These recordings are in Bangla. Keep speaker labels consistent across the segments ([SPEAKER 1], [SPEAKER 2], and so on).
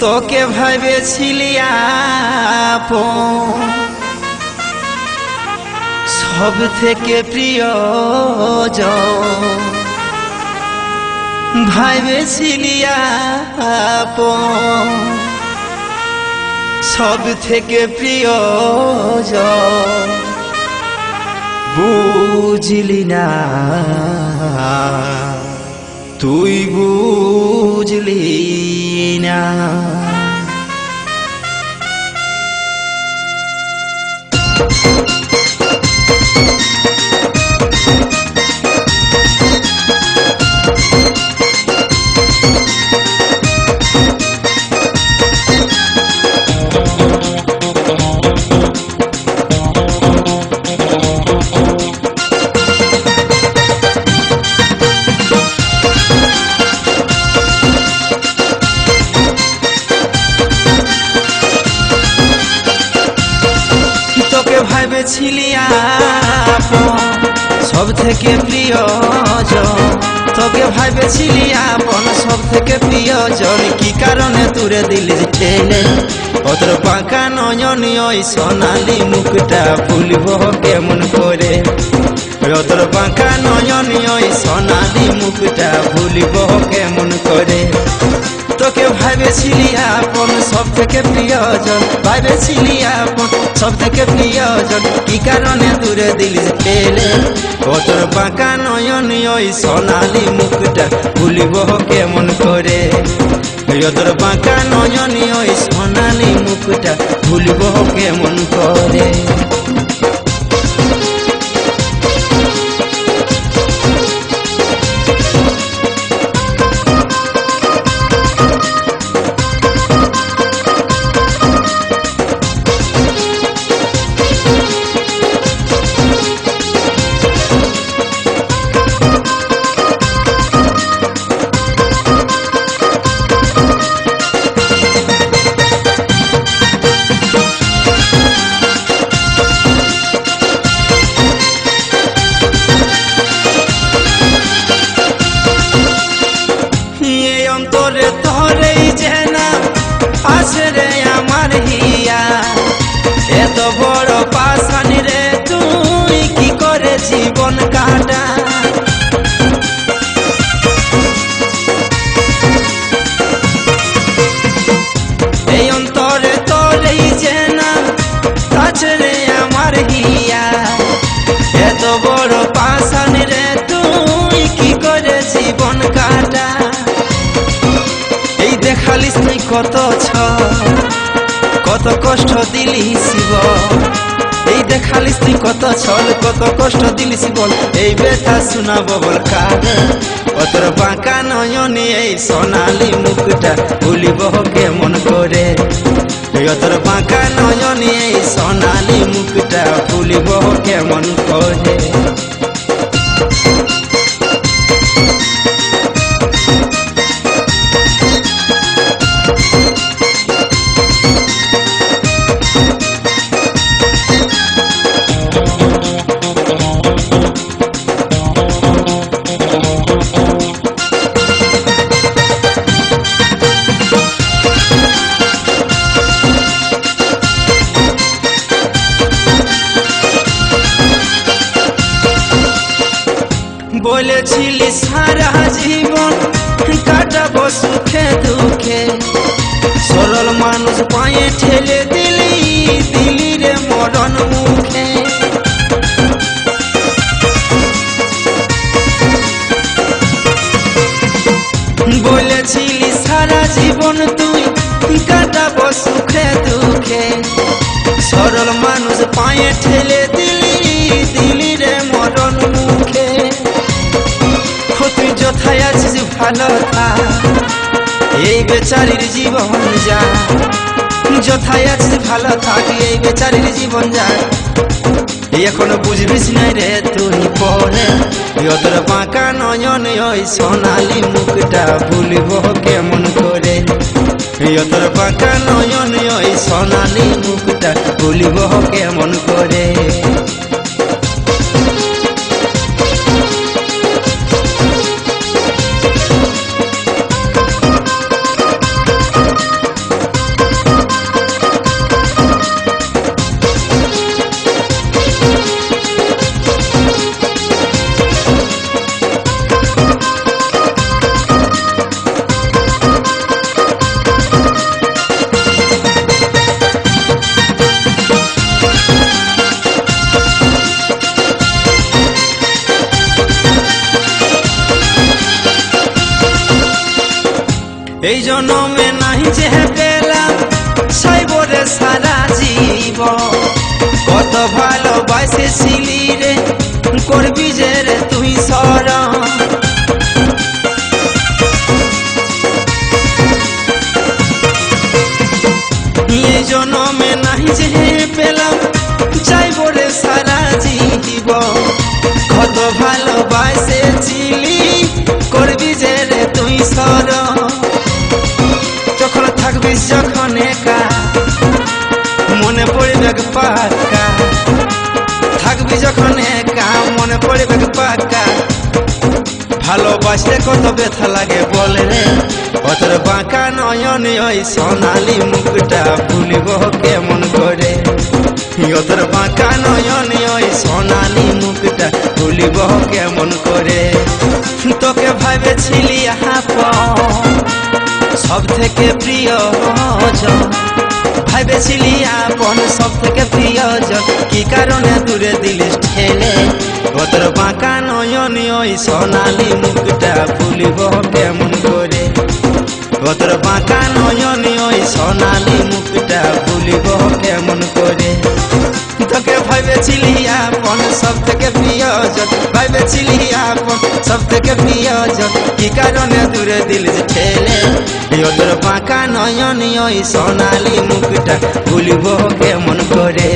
[SPEAKER 1] তোকে ভেবেছিলি আপন, সব থেকে প্রিয়জন। ভেবেছিলি আপন, সব থেকে প্রিয়জন। বুঝলি না, তুই বুঝলি না। ভেবেছিলি আপন, সব থেকে প্রিয়জন। তোকে ভেবেছিলি আপন, সব থেকে প্রিয়জন। কি কারণে তুরে দিলি টেনে? অতর পাকা নয়ন ওই সোনালি মুখটা ভুলব কেমন করে? অতর পাকা নয়ন ওই সোনালি মুখটা ভুলব কেমন করে? তোকে ভেবেছিলি আপন, সব থেকে প্রিয়জন। ভেবেছিলি আপন, সব থেকে প্রিয়জন। কি কারণে দূরে দিলি পেলে? তোর বাঁকা নয়ন ওই সোনালি মুখটা ভুলিব কেমন করে? তোর বাঁকা নয়ন ওই সোনালি মুখটা ভুলিব কেমন করে? এত বড় পাশানি রে, তুই কি করে জীবন কাটা? এই অন্তরে তোরেই যে না আছে রে আমার হিয়া। এত বড় পাশানি রে, তুই কি করে জীবন কাটা? এই দেখালিস তুই কত কত কষ্ট দিলি শিব। এই দেখালিস তুই কত ছল, কত কষ্ট দিলি শিব। এই ব্যথা শোনাবো বল কারে? অতর বাঁকা নয়নে এই সোনালি মুখটা ভুলিব কেমন করে? অতর বাঁকা নয়নে এই সোনালি মুখটা ভুলিব কেমন করে? বলেছিলি সারা জীবন কাটাবো সুখে দুঃখে, সরল মানুষ পায়ে ঠেলে দিলি, দিলি রে মরণ মুখে। বলেছিলি সারা জীবন তুই কাটাবো সুখে দুঃখে, সরল মানুষ পায়ে ঠেলে দিলি, দিলি রে মরণ মুখে। তুই যথায় আছিস ভালো থাক, এই বেচারির জীবন যা। যথায় আছিস ভালো থাক, এই বেচারির জীবন যা। এখনো বুঝবিস নাই রে তুই পরে? তোর বাঁকা নয়ন ওই সোনালি মুখটা ভুলিব কেমন করে? তোর বাঁকা নয়ন ওই সোনালি মুখটা ভুলিব কেমন করে? এই জন্মে নাহি যে পেলাম সাইবরে সারা জীবন কত ভালোবাসেছিলি রে করবি যে রে তুই শরণ এই জন্মে নাহি যে পেলাম চাইব রে সারা জীবন কত ভালোবাসেছিলি করবি যে রে তুই শরণ যখন থাকবিস যখন একা মনে পড়বে পাক্কা থাকবি যখন একা মনে পড়বে পাক্কা ভালোবাসলে কত ব্যথা লাগে বলে রে অতর বাঁকা নয়ন ওই সোনালি মুখটা ভুলিব কেমন করে অতর বাঁকা নয়ন ওই সোনালি মুখটা ভুলিব কেমন করে তোকে ভাবেছিলি সব থেকে প্রিয়জন ভাবেছিলি আপন সব থেকে প্রিয়জন কি কারণে দূরে দিলিস ঠেলে তোর বাঁকা নয়ন ওই সোনালি মুখটা ভুলিব কেমন করে তোর বাঁকা নয়ন ওই সোনালি মুখটা ভুলিব কেমন করে তোকে ভাবেছিলি আপন সব থেকে প্রিয়জন ভাবেছিলি আপন সব থেকে প্রিয়জন কি কারণে দূরে দিলিস ঠেলে তোর বাঁকা নয়ন ওই সোনালি মুখটা ভুলিব কেমন করে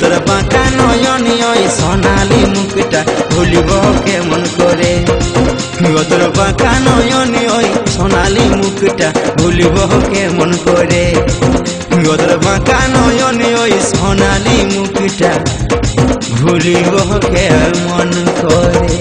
[SPEAKER 1] তোর বাঁকা নয়ন ওই সোনালি মুখটা ভুলিব কেমন করে তোর বাঁকা নয়ন ওই সোনালি মুখটা ভুলিব কেমন করে তোর বাঁকা নয়ন ওই সোনালি মুখটা ভুলিব কেমন করে।